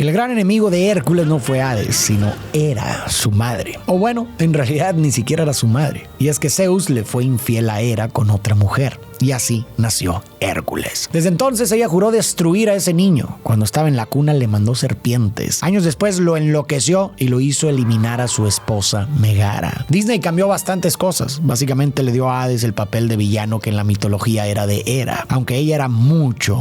El gran enemigo de Hércules no fue Hades, sino Hera, su madre. O bueno, en realidad ni siquiera era su madre. Y es que Zeus le fue infiel a Hera con otra mujer. Y así nació Hércules. Desde entonces ella juró destruir a ese niño. Cuando estaba en la cuna le mandó serpientes. Años después lo enloqueció y lo hizo eliminar a su esposa Megara. Disney cambió bastantes cosas. Básicamente le dio a Hades el papel de villano que en la mitología era de Hera, aunque ella era mucho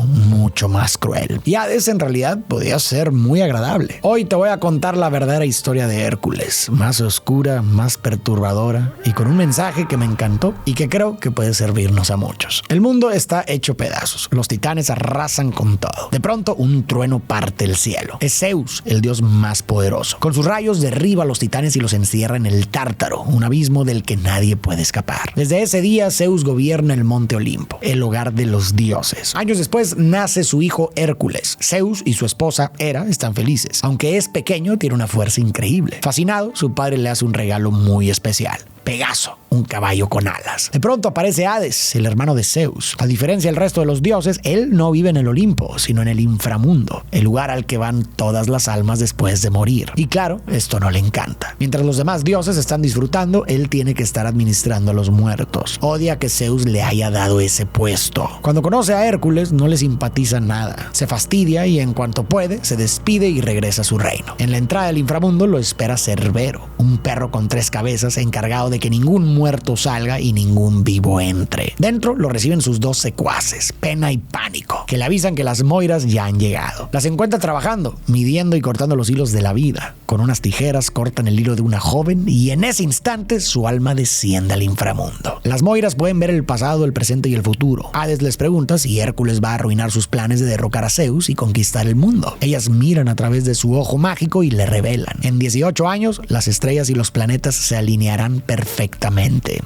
más cruel. Y Hades en realidad podía ser muy agradable. Hoy te voy a contar la verdadera historia de Hércules, más oscura, más perturbadora y con un mensaje que me encantó y que creo que puede servirnos a muchos. El mundo está hecho pedazos. Los titanes arrasan con todo. De pronto, un trueno parte el cielo. Es Zeus, el dios más poderoso. Con sus rayos derriba a los titanes y los encierra en el Tártaro, un abismo del que nadie puede escapar. Desde ese día, Zeus gobierna el monte Olimpo, el hogar de los dioses. Años después, nace su hijo Hércules. Zeus y su esposa Hera están felices. Aunque es pequeño, tiene una fuerza increíble. Fascinado, su padre le hace un regalo muy especial. Pegaso, un caballo con alas. De pronto aparece Hades, el hermano de Zeus. A diferencia del resto de los dioses, él no vive en el Olimpo, sino en el inframundo, el lugar al que van todas las almas después de morir. Y claro, esto no le encanta. Mientras los demás dioses están disfrutando, él tiene que estar administrando a los muertos. Odia que Zeus le haya dado ese puesto. Cuando conoce a Hércules, no le simpatiza nada. Se fastidia y en cuanto puede, se despide y regresa a su reino. En la entrada del inframundo lo espera Cerbero, un perro con 3 cabezas encargado de que ningún muerto salga y ningún vivo entre. Dentro lo reciben sus 2 secuaces, Pena y Pánico, que le avisan que las moiras ya han llegado. Las encuentra trabajando, midiendo y cortando los hilos de la vida. Con unas tijeras cortan el hilo de una joven y en ese instante su alma desciende al inframundo. Las moiras pueden ver el pasado, el presente y el futuro. Hades les pregunta si Hércules va a arruinar sus planes de derrocar a Zeus y conquistar el mundo. Ellas miran a través de su ojo mágico y le revelan. En 18 años, las estrellas y los planetas se alinearán perfectamente.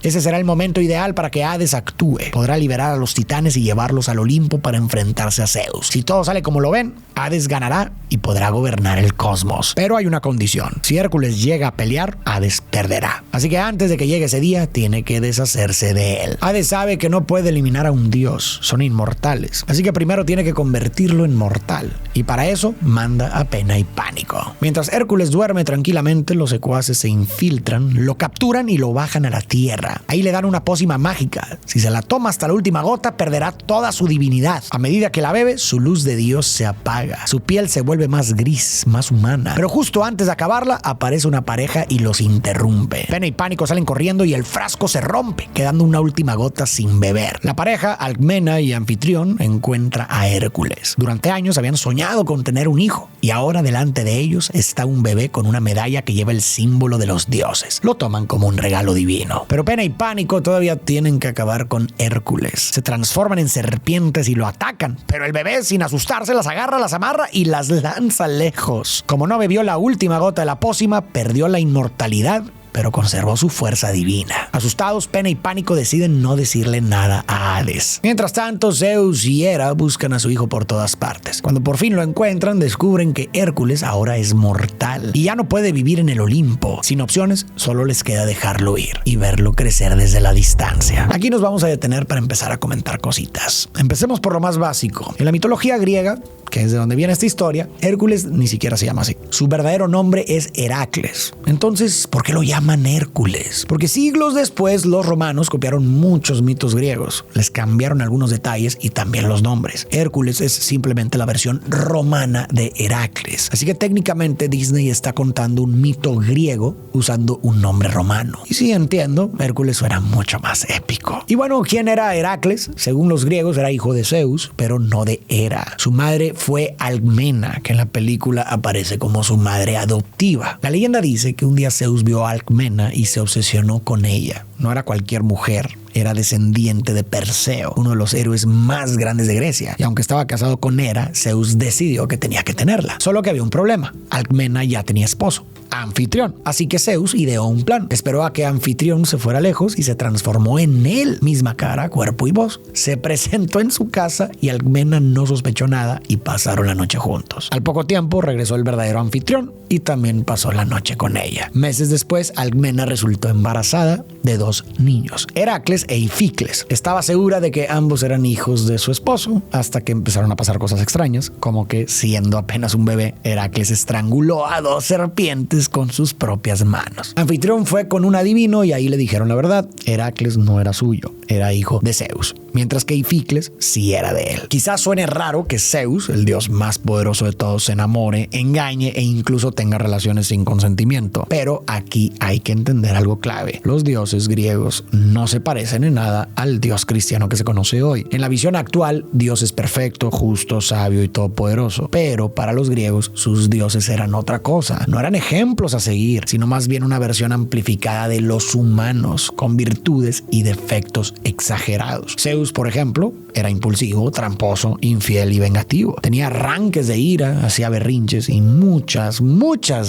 Ese será el momento ideal para que Hades actúe. Podrá liberar a los titanes y llevarlos al Olimpo para enfrentarse a Zeus. Si todo sale como lo ven, Hades ganará y podrá gobernar el cosmos. Pero hay una condición. Si Hércules llega a pelear, Hades perderá. Así que antes de que llegue ese día, tiene que deshacerse de él. Hades sabe que no puede eliminar a un dios. Son inmortales. Así que primero tiene que convertirlo en mortal. Y para eso, manda a Pena y Pánico. Mientras Hércules duerme tranquilamente, los secuaces se infiltran, lo capturan y lo bajan a la tierra. Ahí le dan una pócima mágica. Si se la toma hasta la última gota, perderá toda su divinidad. A medida que la bebe, su luz de Dios se apaga. Su piel se vuelve más gris, más humana. Pero justo antes de acabarla, aparece una pareja y los interrumpe. Pena y Pánico salen corriendo y el frasco se rompe, quedando una última gota sin beber. La pareja, Alcmena y Anfitrión, encuentra a Hércules. Durante años habían soñado con tener un hijo y ahora delante de ellos está un bebé con una medalla que lleva el símbolo de los dioses. Lo toman como un regalo divino. Pero Pena y Pánico todavía tienen que acabar con Hércules. Se transforman en serpientes y lo atacan, pero el bebé, sin asustarse, las agarra, las amarra y las lanza lejos. Como no bebió la última gota de la pócima, perdió la inmortalidad, pero conservó su fuerza divina. Asustados, Pena y Pánico deciden no decirle nada a Hades. Mientras tanto, Zeus y Hera buscan a su hijo por todas partes. Cuando por fin lo encuentran, descubren que Hércules ahora es mortal y ya no puede vivir en el Olimpo. Sin opciones, solo les queda dejarlo ir y verlo crecer desde la distancia. Aquí nos vamos a detener para empezar a comentar cositas. Empecemos por lo más básico. En la mitología griega, que es de donde viene esta historia, Hércules ni siquiera se llama así. Su verdadero nombre es Heracles. Entonces, ¿por qué lo llaman Hércules? Porque siglos después los romanos copiaron muchos mitos griegos. Les cambiaron algunos detalles y también los nombres. Hércules es simplemente la versión romana de Heracles. Así que técnicamente Disney está contando un mito griego usando un nombre romano. Y sí, entiendo, Hércules suena mucho más épico. Y bueno, ¿quién era Heracles? Según los griegos era hijo de Zeus, pero no de Hera. Su madre fue Alcmena, que en la película aparece como su madre adoptiva. La leyenda dice que un día Zeus vio a Alcmena y se obsesionó con ella. No era cualquier mujer, era descendiente de Perseo, uno de los héroes más grandes de Grecia. Y aunque estaba casado con Hera, Zeus decidió que tenía que tenerla. Solo que había un problema. Alcmena ya tenía esposo. Anfitrión. Así que Zeus ideó un plan. Esperó a que Anfitrión se fuera lejos y se transformó en él, misma cara, cuerpo y voz. Se presentó en su casa y Alcmena no sospechó nada y pasaron la noche juntos. Al poco tiempo regresó el verdadero anfitrión y también pasó la noche con ella. Meses después, Alcmena resultó embarazada de 2 niños, Heracles e Ificles. Estaba segura de que ambos eran hijos de su esposo, hasta que empezaron a pasar cosas extrañas, como que siendo apenas un bebé, Heracles estranguló a 2 serpientes con sus propias manos. Anfitrión fue con un adivino y ahí le dijeron la verdad. Heracles no era suyo, era hijo de Zeus, mientras que Ificles sí era de él. Quizás suene raro que Zeus, el dios más poderoso de todos, se enamore, engañe e incluso tenga relaciones sin consentimiento, pero aquí hay que entender algo clave. Los dioses griegos no se parecen en nada al dios cristiano que se conoce hoy. En la visión actual, Dios es perfecto, justo, sabio y todopoderoso, pero para los griegos sus dioses eran otra cosa. No eran ejemplos a seguir, sino más bien una versión amplificada de los humanos, con virtudes y defectos exagerados. Zeus, por ejemplo, era impulsivo, tramposo, infiel y vengativo. Tenía arranques de ira, hacía berrinches y muchas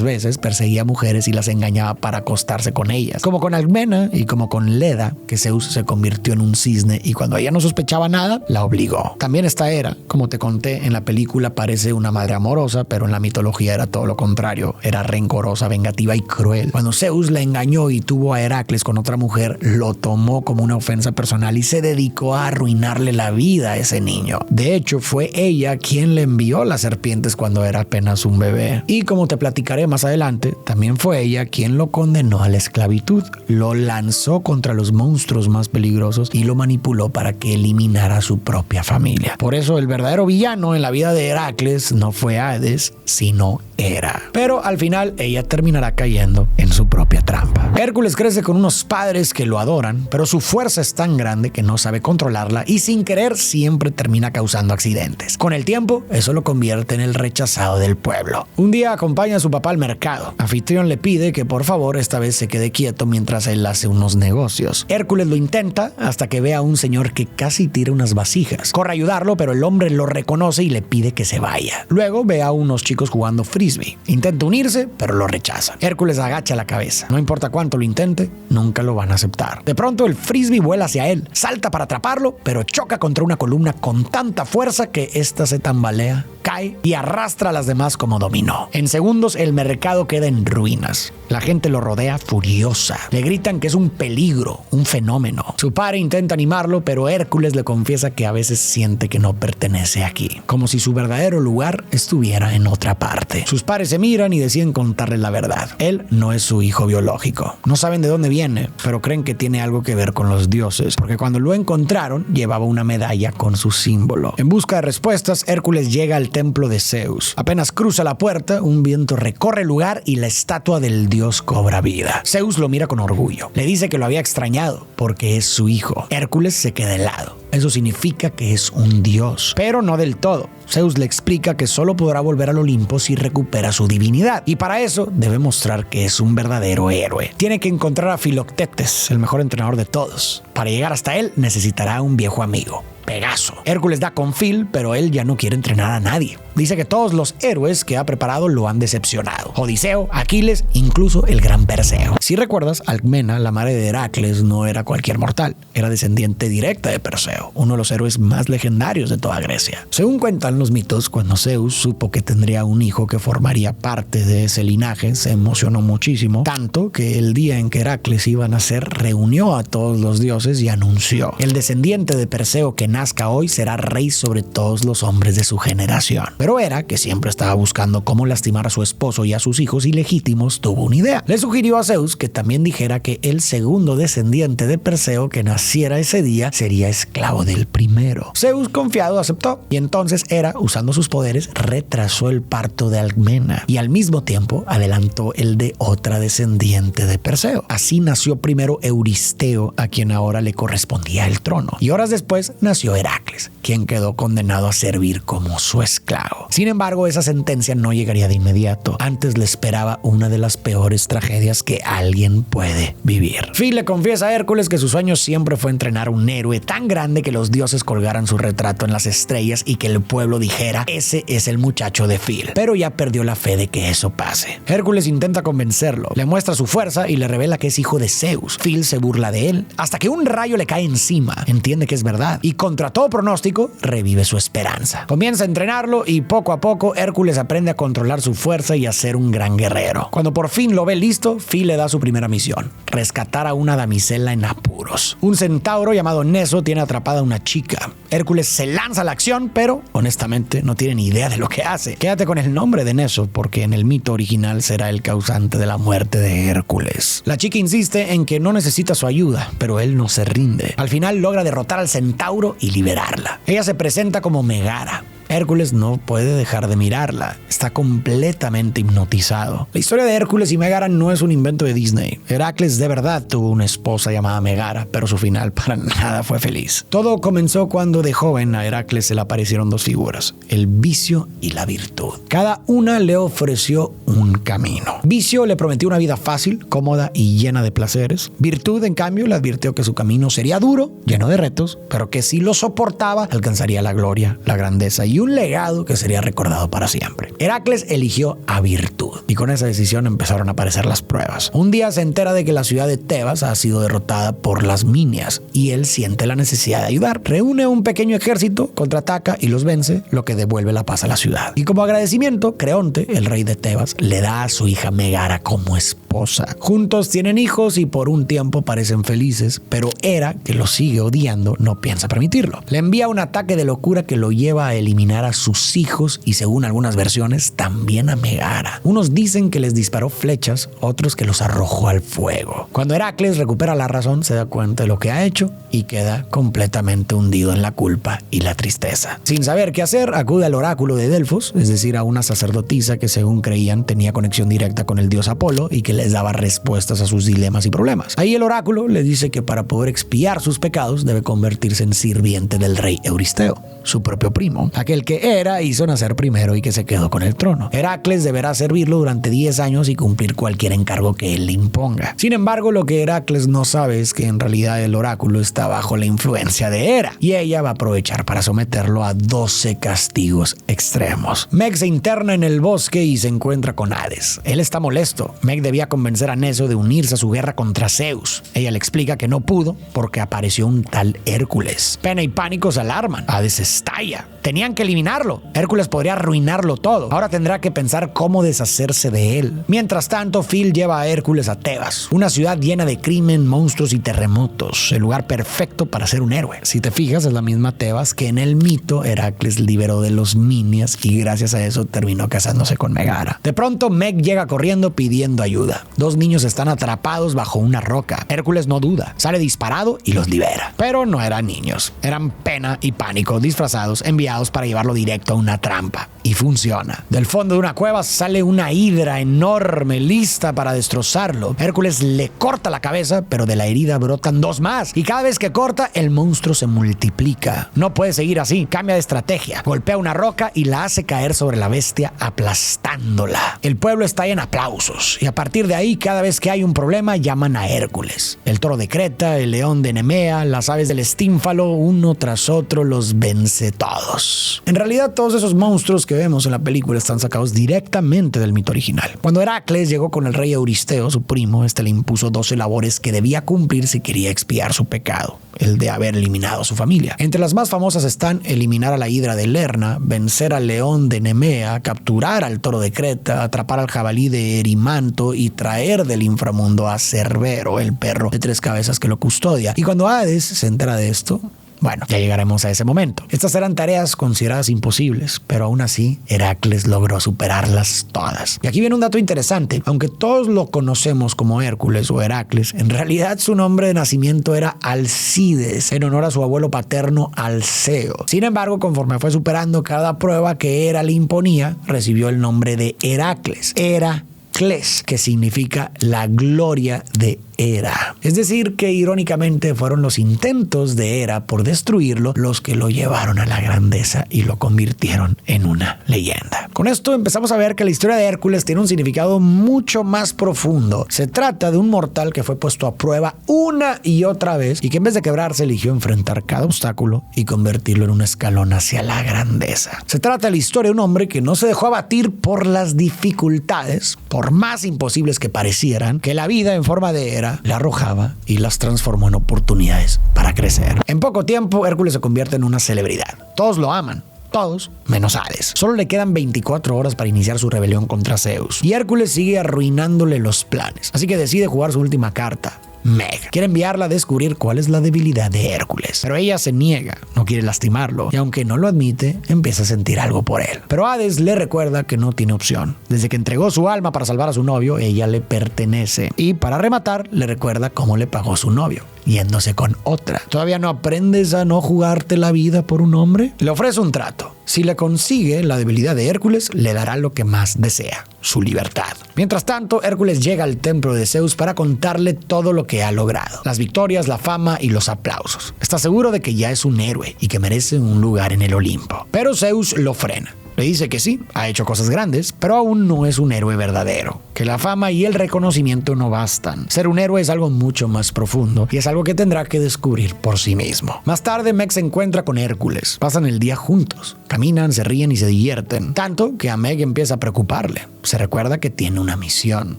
veces perseguía mujeres y las engañaba para acostarse con ellas. Como con Alcmena y como con Leda, que Zeus se convirtió en un cisne y cuando ella no sospechaba nada, la obligó. También esta Hera, como te conté, en la película parece una madre amorosa, pero en la mitología era todo lo contrario. Era rencorosa, vengativa y cruel. Cuando Zeus la engañó y tuvo a Heracles con otra mujer, lo tomó como una ofensa personal y se dedicó a arruinarle la vida a ese niño. De hecho, fue ella quien le envió las serpientes cuando era apenas un bebé. Y como te platicaré más adelante, también fue ella quien lo condenó a la esclavitud. Lo lanzó contra los monstruos más peligrosos y lo manipuló para que eliminara a su propia familia. Por eso el verdadero villano en la vida de Heracles no fue Hades, sino Hera. Pero al final ella terminará cayendo en su propia trampa. Hércules crece con unos padres que lo adoran, pero su fuerza es tan grande que no sabe controlarla y sin querer siempre termina causando accidentes. Con el tiempo, eso lo convierte en el rechazado del pueblo. Un día acompaña a su papá al mercado. Anfitrión le pide que por favor esta vez se quede quieto mientras él hace unos negocios. Hércules lo intenta hasta que ve a un señor que casi tira unas vasijas. Corre a ayudarlo, pero el hombre lo reconoce y le pide que se vaya. Luego ve a unos chicos jugando frisbee. Intenta unirse, pero lo rechazan. Hércules agacha la cabeza. No importa cuánto lo intente, nunca lo van a aceptar. De pronto el frisbee vuela hacia él. Salta para atraparlo, pero choca contra una columna con tanta fuerza que ésta se tambalea, cae y arrastra a las demás como dominó. En segundos el mercado queda en ruinas. La gente lo rodea furiosa. Le gritan que es un peligro, un fenómeno. Su padre intenta animarlo, pero Hércules le confiesa que a veces siente que no pertenece aquí, como si su verdadero lugar estuviera en otra parte. Sus padres se miran y deciden contarle la verdad. Él no es su hijo biológico. No saben de dónde viene, pero creen que tiene algo que ver con los dioses, porque cuando lo encontraron llevaba una medalla con su símbolo. En busca de respuestas, Hércules llega al templo de Zeus. Apenas cruza la puerta, un viento recorre el lugar y la estatua del dios cobra vida. Zeus lo mira con orgullo. Le dice que lo había extrañado porque es su hijo. Hércules se queda helado. Eso significa que es un dios, pero no del todo. Zeus le explica que solo podrá volver al Olimpo si recupera su divinidad, y para eso debe mostrar que es un verdadero héroe. Tiene que encontrar a Filoctetes, el mejor entrenador de todos. Para llegar hasta él necesitará un viejo amigo, Pegaso. Hércules da con Phil, pero él ya no quiere entrenar a nadie. Dice que todos los héroes que ha preparado lo han decepcionado. Odiseo, Aquiles, incluso el gran Perseo. Si recuerdas, Alcmena, la madre de Heracles, no era cualquier mortal. Era descendiente directa de Perseo, uno de los héroes más legendarios de toda Grecia. Según cuentan los mitos, cuando Zeus supo que tendría un hijo que formaría parte de ese linaje, se emocionó muchísimo, tanto que el día en que Heracles iba a nacer, reunió a todos los dioses y anunció: el descendiente de Perseo que nazca hoy será rey sobre todos los hombres de su generación. Pero Hera, que siempre estaba buscando cómo lastimar a su esposo y a sus hijos ilegítimos, tuvo una idea. Le sugirió a Zeus que también dijera que el segundo descendiente de Perseo que naciera ese día sería esclavo del primero. Zeus, confiado, aceptó, y entonces Hera, usando sus poderes, retrasó el parto de Alcmena y al mismo tiempo adelantó el de otra descendiente de Perseo. Así nació primero Euristeo, a quien ahora le correspondía el trono, y horas después nació nació Heracles, quien quedó condenado a servir como su esclavo. Sin embargo, esa sentencia no llegaría de inmediato. Antes le esperaba una de las peores tragedias que alguien puede vivir. Phil le confiesa a Hércules que su sueño siempre fue entrenar un héroe tan grande que los dioses colgaran su retrato en las estrellas y que el pueblo dijera: ese es el muchacho de Phil. Pero ya perdió la fe de que eso pase. Hércules intenta convencerlo, le muestra su fuerza y le revela que es hijo de Zeus. Phil se burla de él hasta que un rayo le cae encima. Entiende que es verdad y contra todo pronóstico revive su esperanza. Comienza a entrenarlo y poco a poco Hércules aprende a controlar su fuerza y a ser un gran guerrero. Cuando por fin lo ve listo, Phil le da su primera misión: rescatar a una damisela en apuros. Un centauro llamado Neso tiene atrapada a una chica. Hércules se lanza a la acción, pero honestamente no tiene ni idea de lo que hace. Quédate con el nombre de Neso, porque en el mito original será el causante de la muerte de Hércules. La chica insiste en que no necesita su ayuda, pero él no se rinde. Al final logra derrotar al centauro y liberarla. Ella se presenta como Megara. Hércules no puede dejar de mirarla. Está completamente hipnotizado. La historia de Hércules y Megara no es un invento de Disney. Heracles de verdad tuvo una esposa llamada Megara, pero su final para nada fue feliz. Todo comenzó cuando de joven a Heracles se le aparecieron dos figuras: el vicio y la virtud. Cada una le ofreció un camino. Vicio le prometió una vida fácil, cómoda y llena de placeres. Virtud, en cambio, le advirtió que su camino sería duro, lleno de retos, pero que si lo soportaba alcanzaría la gloria, la grandeza y un legado que sería recordado para siempre. Heracles eligió a virtud y con esa decisión empezaron a aparecer las pruebas. Un día se entera de que la ciudad de Tebas ha sido derrotada por las Minias y él siente la necesidad de ayudar. Reúne un pequeño ejército, contraataca y los vence, lo que devuelve la paz a la ciudad. Y como agradecimiento, Creonte, el rey de Tebas, le da a su hija Megara como esposa. Juntos tienen hijos y por un tiempo parecen felices, pero Hera, que lo sigue odiando, no piensa permitirlo. Le envía un ataque de locura que lo lleva a eliminar a sus hijos y, según algunas versiones, también a Megara. Unos dicen que les disparó flechas, otros que los arrojó al fuego. Cuando Heracles recupera la razón, se da cuenta de lo que ha hecho y queda completamente hundido en la culpa y la tristeza. Sin saber qué hacer, acude al oráculo de Delfos, es decir, a una sacerdotisa que, según creían, tenía conexión directa con el dios Apolo y que les daba respuestas a sus dilemas y problemas. Ahí el oráculo le dice que para poder expiar sus pecados debe convertirse en sirviente del rey Euristeo, su propio primo, aquel que Hera hizo nacer primero y que se quedó con el trono. Heracles deberá servirlo durante 10 años y cumplir cualquier encargo que él le imponga. Sin embargo, lo que Heracles no sabe es que en realidad el oráculo está bajo la influencia de Hera y ella va a aprovechar para someterlo a 12 castigos extremos. Meg se interna en el bosque y se encuentra con Hades. Él está molesto. Meg debía convencer a Neso de unirse a su guerra contra Zeus. Ella le explica que no pudo porque apareció un tal Hércules. Pena y pánico se alarman. Hades estalla. Tenían que eliminarlo. Hércules podría arruinarlo todo. Ahora tendrá que pensar cómo deshacerse de él. Mientras tanto, Phil lleva a Hércules a Tebas, una ciudad llena de crimen, monstruos y terremotos. El lugar perfecto para ser un héroe. Si te fijas, es la misma Tebas que en el mito Heracles liberó de los Minias y gracias a eso terminó casándose con Megara. De pronto, Meg llega corriendo pidiendo ayuda. Dos niños están atrapados bajo una roca. Hércules no duda. Sale disparado y los libera. Pero no eran niños. Eran Pena y Pánico disfrazados, enviados para llevarlo directo a una trampa. Y funciona. Del fondo de una cueva sale una hidra enorme, lista para destrozarlo. Hércules le corta la cabeza, pero de la herida brotan dos más. Y cada vez que corta, el monstruo se multiplica. No puede seguir así. Cambia de estrategia. Golpea una roca y la hace caer sobre la bestia, aplastándola. El pueblo está en aplausos. Y a partir de ahí, cada vez que hay un problema, llaman a Hércules. El toro de Creta, el león de Nemea, las aves del Estínfalo, uno tras otro los vence todos. En realidad, todos esos monstruos que vemos en la película están sacados directamente del mito original. Cuando Heracles llegó con el rey Euristeo, su primo, le impuso 12 labores que debía cumplir si quería expiar su pecado, el de haber eliminado a su familia. Entre las más famosas están eliminar a la hidra de Lerna, vencer al león de Nemea, capturar al toro de Creta, atrapar al jabalí de Erimanto y traer del inframundo a Cerbero, el perro de 3 cabezas que lo custodia. Y cuando Hades se entera de esto, bueno, ya llegaremos a ese momento. Estas eran tareas consideradas imposibles, pero aún así Heracles logró superarlas todas. Y aquí viene un dato interesante. Aunque todos lo conocemos como Hércules o Heracles, en realidad su nombre de nacimiento era Alcides, en honor a su abuelo paterno Alceo. Sin embargo, conforme fue superando cada prueba que Hera le imponía, recibió el nombre de Heracles. Heracles, que significa la gloria de Hera. Es decir, que irónicamente fueron los intentos de Hera por destruirlo los que lo llevaron a la grandeza y lo convirtieron en una leyenda. Con esto empezamos a ver que la historia de Hércules tiene un significado mucho más profundo. Se trata de un mortal que fue puesto a prueba una y otra vez y que en vez de quebrarse eligió enfrentar cada obstáculo y convertirlo en un escalón hacia la grandeza. Se trata de la historia de un hombre que no se dejó abatir por las dificultades, por más imposibles que parecieran, que la vida en forma de Hera le arrojaba y las transformó en oportunidades para crecer. En poco tiempo, Hércules se convierte en una celebridad. Todos lo aman. Todos, menos Hades. Solo le quedan 24 horas para iniciar su rebelión contra Zeus. Y Hércules sigue arruinándole los planes. Así que decide jugar su última carta. Meg quiere enviarla a descubrir cuál es la debilidad de Hércules, pero ella se niega, no quiere lastimarlo y aunque no lo admite, empieza a sentir algo por él. Pero Hades le recuerda que no tiene opción. Desde que entregó su alma para salvar a su novio, ella le pertenece y para rematar le recuerda cómo le pagó su novio, yéndose con otra. ¿Todavía no aprendes a no jugarte la vida por un hombre? Le ofrece un trato. Si le consigue la debilidad de Hércules, le dará lo que más desea, su libertad. Mientras tanto, Hércules llega al templo de Zeus para contarle todo lo que ha logrado. Las victorias, la fama y los aplausos. Está seguro de que ya es un héroe y que merece un lugar en el Olimpo. Pero Zeus lo frena. Le dice que sí, ha hecho cosas grandes, pero aún no es un héroe verdadero. Que la fama y el reconocimiento no bastan. Ser un héroe es algo mucho más profundo y es algo que tendrá que descubrir por sí mismo. Más tarde, Meg se encuentra con Hércules. Pasan el día juntos. Caminan, se ríen y se divierten. Tanto que a Meg empieza a preocuparle. Se recuerda que tiene una misión.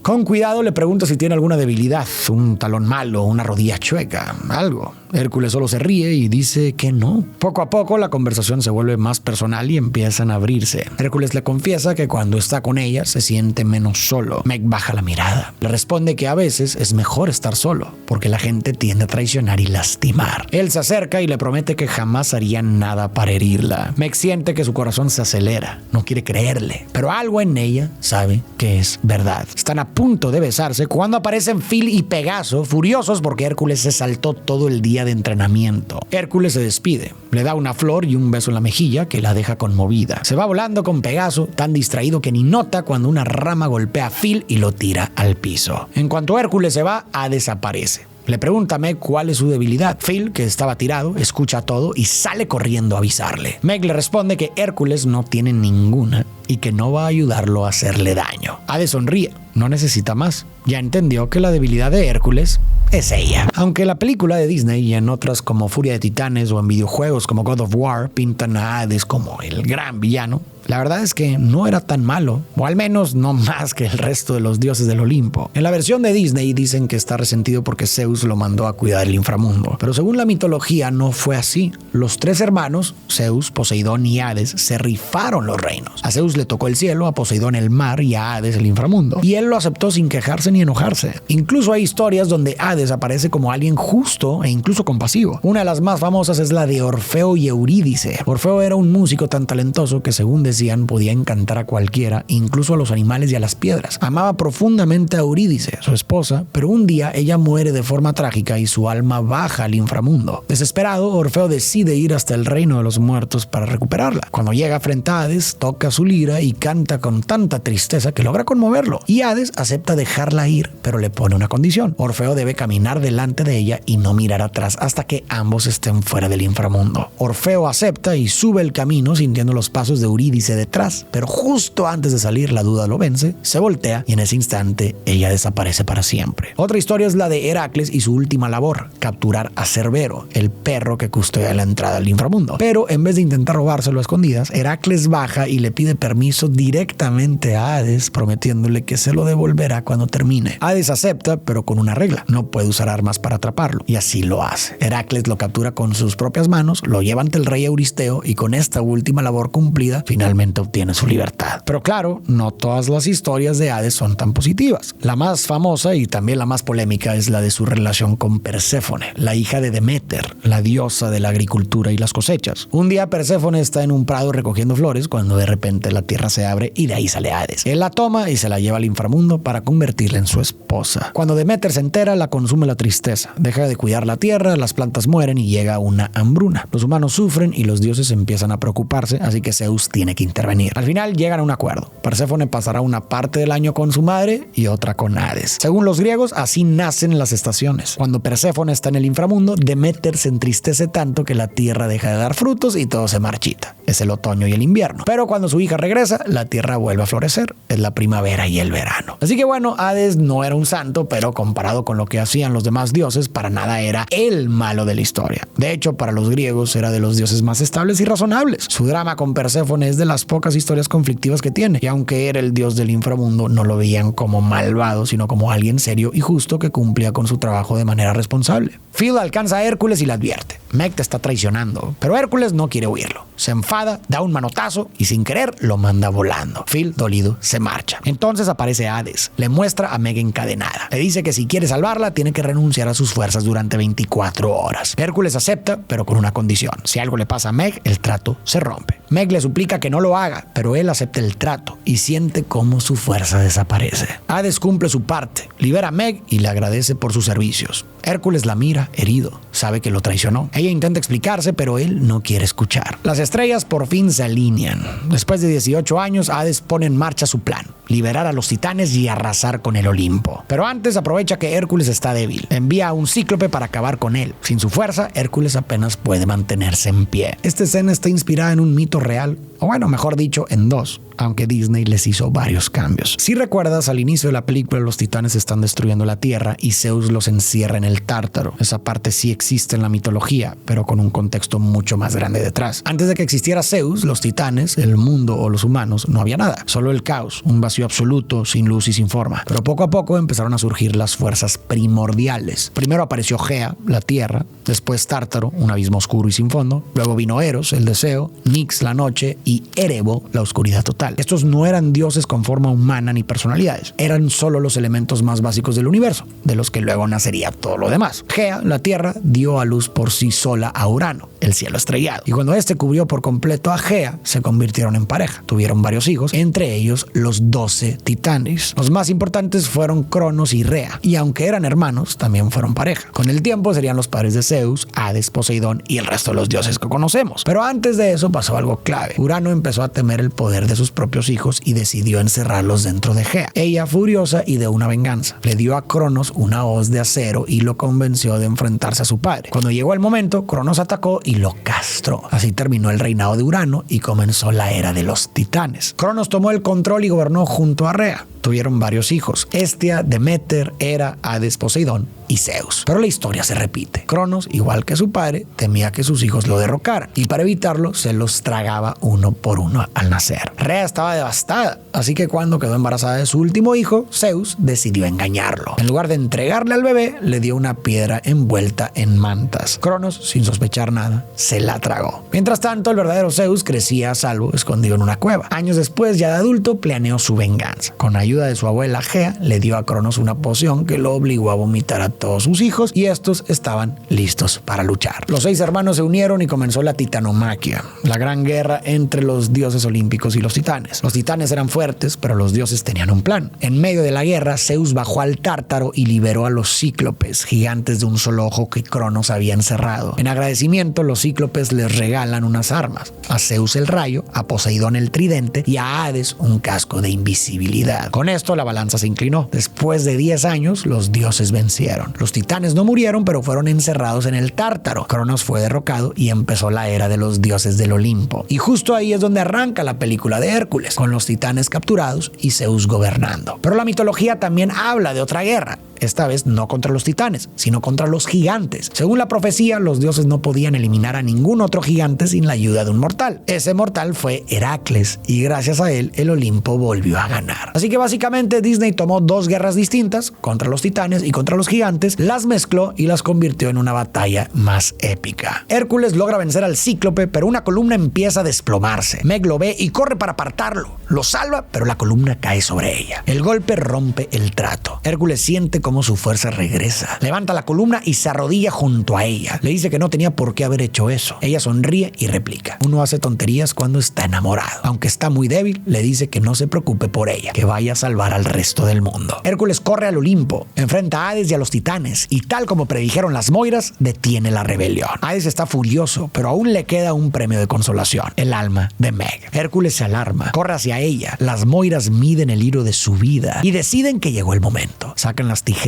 Con cuidado le pregunta si tiene alguna debilidad, un talón malo, una rodilla chueca, algo. Hércules solo se ríe y dice que no. Poco a poco la conversación se vuelve más personal y empiezan a abrirse. Hércules le confiesa que cuando está con ella se siente menos solo. Meg baja la mirada. Le responde que a veces es mejor estar solo, porque la gente tiende a traicionar y lastimar. Él se acerca y le promete que jamás haría nada para herirla. Meg siente que su corazón se acelera. No quiere creerle, pero algo en ella sabe que es verdad. Están a punto de besarse cuando aparecen Phil y Pegaso, furiosos porque Hércules se saltó todo el día de entrenamiento. Hércules se despide, le da una flor y un beso en la mejilla que la deja conmovida. Se va volando con Pegaso, tan distraído que ni nota cuando una rama golpea a Phil y lo tira al piso. En cuanto Hércules se va, Hades aparece. Le pregunta a Meg cuál es su debilidad. Phil, que estaba tirado, escucha todo y sale corriendo a avisarle. Meg le responde que Hércules no tiene ninguna y que no va a ayudarlo a hacerle daño. Hades sonríe, no necesita más. Ya entendió que la debilidad de Hércules es ella. Aunque la película de Disney y en otras como Furia de Titanes o en videojuegos como God of War pintan a Hades como el gran villano, la verdad es que no era tan malo, o al menos no más que el resto de los dioses del Olimpo. En la versión de Disney dicen que está resentido porque Zeus lo mandó a cuidar el inframundo, pero según la mitología no fue así. Los tres hermanos, Zeus, Poseidón y Hades, se rifaron los reinos. A Zeus le tocó el cielo, a Poseidón el mar y a Hades el inframundo, y él lo aceptó sin quejarse ni enojarse. Incluso hay historias donde Hades aparece como alguien justo e incluso compasivo. Una de las más famosas es la de Orfeo y Eurídice. Orfeo era un músico tan talentoso que, según decían, podía encantar a cualquiera, incluso a los animales y a las piedras. Amaba profundamente a Eurídice, su esposa, pero un día ella muere de forma trágica y su alma baja al inframundo. Desesperado, Orfeo decide ir hasta el reino de los muertos para recuperarla. Cuando llega frente a Hades, toca su lira y canta con tanta tristeza que logra conmoverlo. Y Hades acepta dejarla ir, pero le pone una condición. Orfeo debe caminar delante de ella y no mirar atrás hasta que ambos estén fuera del inframundo. Orfeo acepta y sube el camino sintiendo los pasos de Eurídice detrás, pero justo antes de salir la duda lo vence, se voltea y en ese instante ella desaparece para siempre. Otra historia es la de Heracles y su última labor, capturar a Cerbero, el perro que custodia la entrada al inframundo. Pero en vez de intentar robárselo a escondidas, Heracles baja y le pide permiso directamente a Hades, prometiéndole que se lo devolverá cuando termine. Hades acepta, pero con una regla: no puede usar armas para atraparlo, y así lo hace. Heracles lo captura con sus propias manos, lo lleva ante el rey Euristeo y con esta última labor cumplida, finalmente obtiene su libertad. Pero claro, no todas las historias de Hades son tan positivas. La más famosa y también la más polémica es la de su relación con Perséfone, la hija de Deméter, la diosa de la agricultura y las cosechas. Un día Perséfone está en un prado recogiendo flores cuando de repente la tierra se abre y de ahí sale Hades. Él la toma y se la lleva al inframundo para convertirla en su esposa. Cuando Deméter se entera, la consume la tristeza. Deja de cuidar la tierra, las plantas mueren y llega una hambruna. Los humanos sufren y los dioses empiezan a preocuparse, así que Zeus tiene que intervenir. Al final llegan a un acuerdo. Perséfone pasará una parte del año con su madre y otra con Hades. Según los griegos, así nacen las estaciones. Cuando Perséfone está en el inframundo, Deméter se entristece tanto que la tierra deja de dar frutos y todo se marchita. Es el otoño y el invierno. Pero cuando su hija regresa, la tierra vuelve a florecer. Es la primavera y el verano. Así que bueno, Hades no era un santo, pero comparado con lo que hacían los demás dioses, para nada era el malo de la historia. De hecho, para los griegos era de los dioses más estables y razonables. Su drama con Perséfone es de las pocas historias conflictivas que tiene. Y aunque era el dios del inframundo, no lo veían como malvado, sino como alguien serio y justo que cumplía con su trabajo de manera responsable. Phil alcanza a Hércules y le advierte: Meg te está traicionando. Pero Hércules no quiere oírlo. Se enfada, da un manotazo y sin querer lo manda volando. Phil, dolido, se marcha. Entonces aparece Hades. Le muestra a Meg encadenada. Le dice que si quiere salvarla, tiene que renunciar a sus fuerzas durante 24 horas. Hércules acepta, pero con una condición. Si algo le pasa a Meg, el trato se rompe. Meg le suplica que no lo haga, pero él acepta el trato y siente cómo su fuerza desaparece. Hades cumple su parte, libera a Meg y le agradece por sus servicios. Hércules la mira, herido. Sabe que lo traicionó. Ella intenta explicarse, pero él no quiere escuchar. Las estrellas por fin se alinean. Después de 18 años, Hades pone en marcha su plan: liberar a los titanes y arrasar con el Olimpo. Pero antes aprovecha que Hércules está débil. Envía a un cíclope para acabar con él. Sin su fuerza, Hércules apenas puede mantenerse en pie. Esta escena está inspirada en un mito real, o bueno, mejor dicho, en dos, aunque Disney les hizo varios cambios. Si recuerdas, al inicio de la película los titanes están destruyendo la tierra y Zeus los encierra en el Tártaro. Esa parte sí existe en la mitología, pero con un contexto mucho más grande detrás. Antes de que existiera Zeus, los titanes, el mundo o los humanos, no había nada. Solo el caos, un vacío absoluto, sin luz y sin forma. Pero poco a poco empezaron a surgir las fuerzas primordiales. Primero apareció Gea, la tierra, después Tártaro, un abismo oscuro y sin fondo, luego vino Eros, el deseo, Nix, la noche, y Erebo, la oscuridad total. Estos no eran dioses con forma humana ni personalidades, eran solo los elementos más básicos del universo, de los que luego nacería todo lo demás. Gea, la tierra, dio a luz por sí sola a Urano, el cielo estrellado, y cuando este cubrió por completo a Gea, se convirtieron en pareja. Tuvieron varios hijos, entre ellos los 12 titanes. Los más importantes fueron Cronos y Rea, y aunque eran hermanos, también fueron pareja. Con el tiempo serían los padres de Zeus, Hades, Poseidón y el resto de los dioses que conocemos. Pero antes de eso pasó algo clave. Urano empezó a temer el poder de sus propios hijos y decidió encerrarlos dentro de Gea. Ella, furiosa, ideó una venganza. Le dio a Cronos una hoz de acero y lo convenció de enfrentarse a su padre. Cuando llegó el momento, Cronos atacó y lo castró. Así terminó el reinado de Urano y comenzó la era de los titanes. Cronos tomó el control y gobernó junto a Rea. Tuvieron varios hijos: Hestia, Deméter, Hera, Hades, Poseidón y Zeus. Pero la historia se repite. Cronos, igual que su padre, temía que sus hijos lo derrocaran y para evitarlo se los tragaba uno por uno al nacer. Rea estaba devastada, así que cuando quedó embarazada de su último hijo, Zeus decidió engañarlo. En lugar de entregarle al bebé, le dio una piedra envuelta en mantas. Cronos, sin sospechar nada, se la tragó. Mientras tanto, el verdadero Zeus crecía a salvo, escondido en una cueva. Años después, ya de adulto, planeó su venganza. Con ayuda de su abuela Gea, le dio a Cronos una poción que lo obligó a vomitar a todos sus hijos y estos estaban listos para luchar. Los 6 hermanos se unieron y comenzó la titanomaquia, la gran guerra entre los dioses olímpicos y los titanes. Los titanes eran fuertes, pero los dioses tenían un plan. En medio de la guerra, Zeus bajó al Tártaro y liberó a los cíclopes, gigantes de un solo ojo que Cronos había encerrado. En agradecimiento, los cíclopes les regalan unas armas: a Zeus el rayo, a Poseidón el tridente y a Hades un casco de invisibilidad. Con esto la balanza se inclinó. Después de 10 años, los dioses vencieron. Los titanes no murieron, pero fueron encerrados en el Tártaro. Cronos fue derrocado y empezó la era de los dioses del Olimpo. Y justo ahí es donde arranca la película de Hércules, con los titanes capturados y Zeus gobernando. Pero la mitología también habla de otra guerra. Esta vez no contra los titanes, sino contra los gigantes. Según la profecía, los dioses no podían eliminar a ningún otro gigante sin la ayuda de un mortal. Ese mortal fue Heracles, y gracias a él, el Olimpo volvió a ganar. Así que básicamente Disney tomó 2 guerras distintas, contra los titanes y contra los gigantes, las mezcló y las convirtió en una batalla más épica. Hércules logra vencer al cíclope, pero una columna empieza a desplomarse. Meg lo ve y corre para apartarlo. Lo salva, pero la columna cae sobre ella. El golpe rompe el trato. Hércules siente cómo su fuerza regresa. Levanta la columna y se arrodilla junto a ella. Le dice que no tenía por qué haber hecho eso. Ella sonríe y replica: uno hace tonterías cuando está enamorado. Aunque está muy débil, le dice que no se preocupe por ella, que vaya a salvar al resto del mundo. Hércules corre al Olimpo, enfrenta a Hades y a los titanes, y tal como predijeron las Moiras, detiene la rebelión. Hades está furioso, pero aún le queda un premio de consolación: el alma de Meg. Hércules se alarma, corre hacia ella. Las Moiras miden el hilo de su vida y deciden que llegó el momento. Sacan las tijeras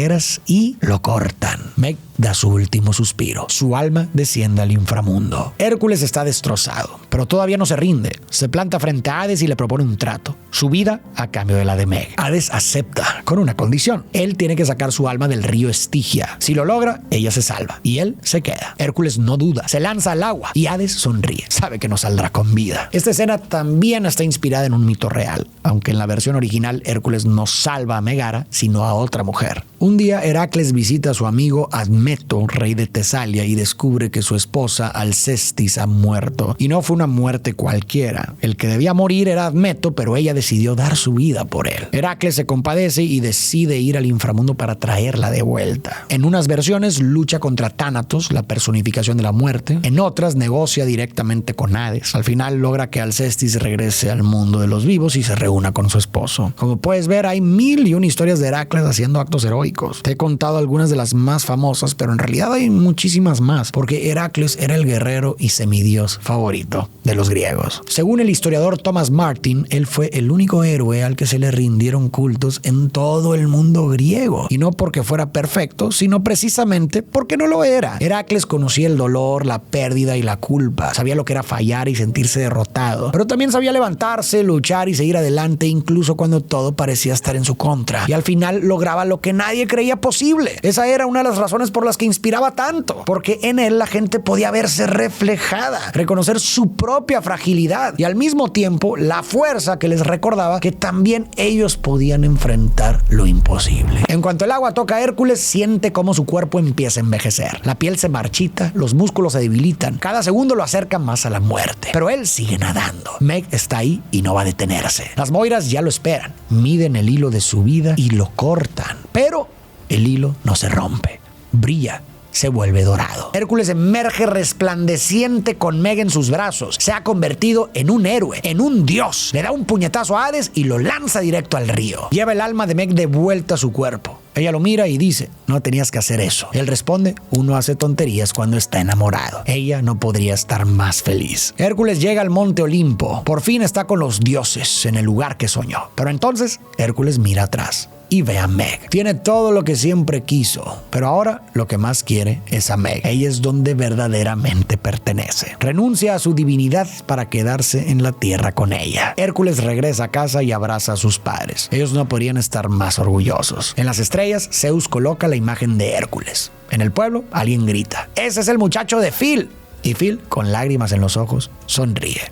y lo cortan. Meg da su último suspiro. Su alma desciende al inframundo. Hércules está destrozado, pero todavía no se rinde. Se planta frente a Hades y le propone un trato: su vida a cambio de la de Meg. Hades acepta, con una condición: él tiene que sacar su alma del río Estigia. Si lo logra, ella se salva y él se queda. Hércules no duda, se lanza al agua y Hades sonríe. Sabe que no saldrá con vida. Esta escena también está inspirada en un mito real, aunque en la versión original Hércules no salva a Megara, sino a otra mujer. Un día Heracles visita a su amigo Admeto, rey de Tesalia, y descubre que su esposa Alcestis ha muerto. Y no fue una muerte cualquiera. El que debía morir era Admeto, pero ella decidió dar su vida por él. Heracles se compadece y decide ir al inframundo para traerla de vuelta. En unas versiones lucha contra Tánatos, la personificación de la muerte. En otras negocia directamente con Hades. Al final logra que Alcestis regrese al mundo de los vivos y se reúna con su esposo. Como puedes ver, hay 1001 historias de Heracles haciendo actos heroicos. Te he contado algunas de las más famosas, pero en realidad hay muchísimas más, porque Heracles era el guerrero y semidios favorito de los griegos. Según el historiador Thomas Martin, él fue el único héroe al que se le rindieron cultos en todo el mundo griego. Y no porque fuera perfecto, sino precisamente porque no lo era. Heracles conocía el dolor, la pérdida y la culpa. Sabía lo que era fallar y sentirse derrotado, pero también sabía levantarse, luchar y seguir adelante incluso cuando todo parecía estar en su contra. Y al final lograba lo que nadie creía posible. Esa era una de las razones por las que inspiraba tanto, porque en él la gente podía verse reflejada, reconocer su propia fragilidad y al mismo tiempo la fuerza que les recordaba que también ellos podían enfrentar lo imposible. En cuanto el agua toca a Hércules, siente cómo su cuerpo empieza a envejecer. La piel se marchita, los músculos se debilitan, cada segundo lo acerca más a la muerte, pero él sigue nadando. Meg está ahí y no va a detenerse. Las Moiras ya lo esperan, miden el hilo de su vida y lo cortan, pero el hilo no se rompe, brilla, se vuelve dorado. Hércules emerge resplandeciente con Meg en sus brazos. Se ha convertido en un héroe, en un dios. Le da un puñetazo a Hades y lo lanza directo al río. Lleva el alma de Meg de vuelta a su cuerpo. Ella lo mira y dice: no tenías que hacer eso. Él responde: uno hace tonterías cuando está enamorado. Ella no podría estar más feliz. Hércules llega al monte Olimpo. Por fin está con los dioses en el lugar que soñó. Pero entonces Hércules mira atrás y ve a Meg. Tiene todo lo que siempre quiso, pero ahora lo que más quiere es a Meg. Ella es donde verdaderamente pertenece. Renuncia a su divinidad para quedarse en la tierra con ella. Hércules regresa a casa y abraza a sus padres. Ellos no podrían estar más orgullosos. En las estrellas, Zeus coloca la imagen de Hércules. En el pueblo, alguien grita: ¡ese es el muchacho de Phil! Y Phil, con lágrimas en los ojos, sonríe.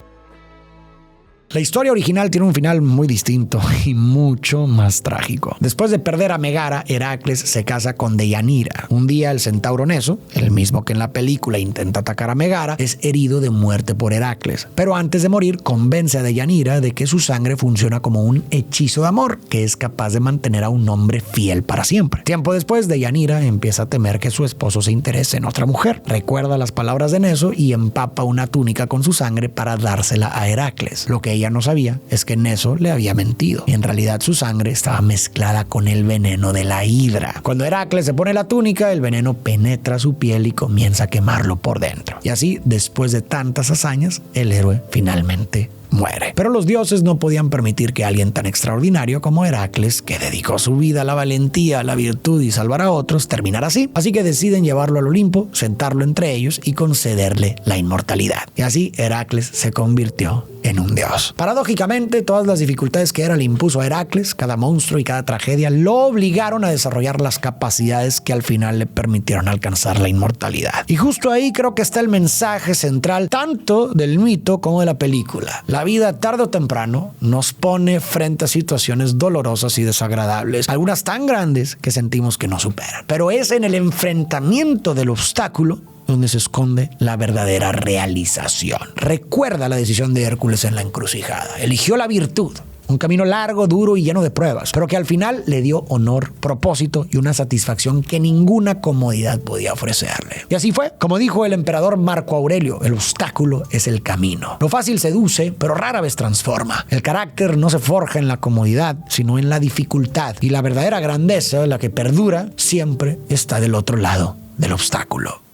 La historia original tiene un final muy distinto y mucho más trágico. Después de perder a Megara, Heracles se casa con Deianira. Un día el centauro Neso, el mismo que en la película intenta atacar a Megara, es herido de muerte por Heracles. Pero antes de morir, convence a Deianira de que su sangre funciona como un hechizo de amor que es capaz de mantener a un hombre fiel para siempre. Tiempo después, Deianira empieza a temer que su esposo se interese en otra mujer. Recuerda las palabras de Neso y empapa una túnica con su sangre para dársela a Heracles. Lo que ella no sabía es que Neso le había mentido y en realidad su sangre estaba mezclada con el veneno de la hidra. Cuando Heracles se pone la túnica, el veneno penetra su piel y comienza a quemarlo por dentro. Y así, después de tantas hazañas, el héroe finalmente muere. Pero los dioses no podían permitir que alguien tan extraordinario como Heracles, que dedicó su vida a la valentía, a la virtud y salvar a otros, terminara así. Así que deciden llevarlo al Olimpo, sentarlo entre ellos y concederle la inmortalidad. Y así Heracles se convirtió en un dios. Paradójicamente, todas las dificultades que Hera le impuso a Heracles, cada monstruo y cada tragedia, lo obligaron a desarrollar las capacidades que al final le permitieron alcanzar la inmortalidad. Y justo ahí creo que está el mensaje central tanto del mito como de la película. La vida, tarde o temprano, nos pone frente a situaciones dolorosas y desagradables, algunas tan grandes que sentimos que no superan. Pero es en el enfrentamiento del obstáculo donde se esconde la verdadera realización. Recuerda la decisión de Hércules en la encrucijada. Eligió la virtud Un camino largo, duro y lleno de pruebas, pero que al final le dio honor, propósito y una satisfacción que ninguna comodidad podía ofrecerle. Y así fue. Como dijo el emperador Marco Aurelio, el obstáculo es el camino. Lo fácil seduce, pero rara vez transforma. El carácter no se forja en la comodidad, sino en la dificultad. Y la verdadera grandeza, la que perdura, siempre está del otro lado del obstáculo.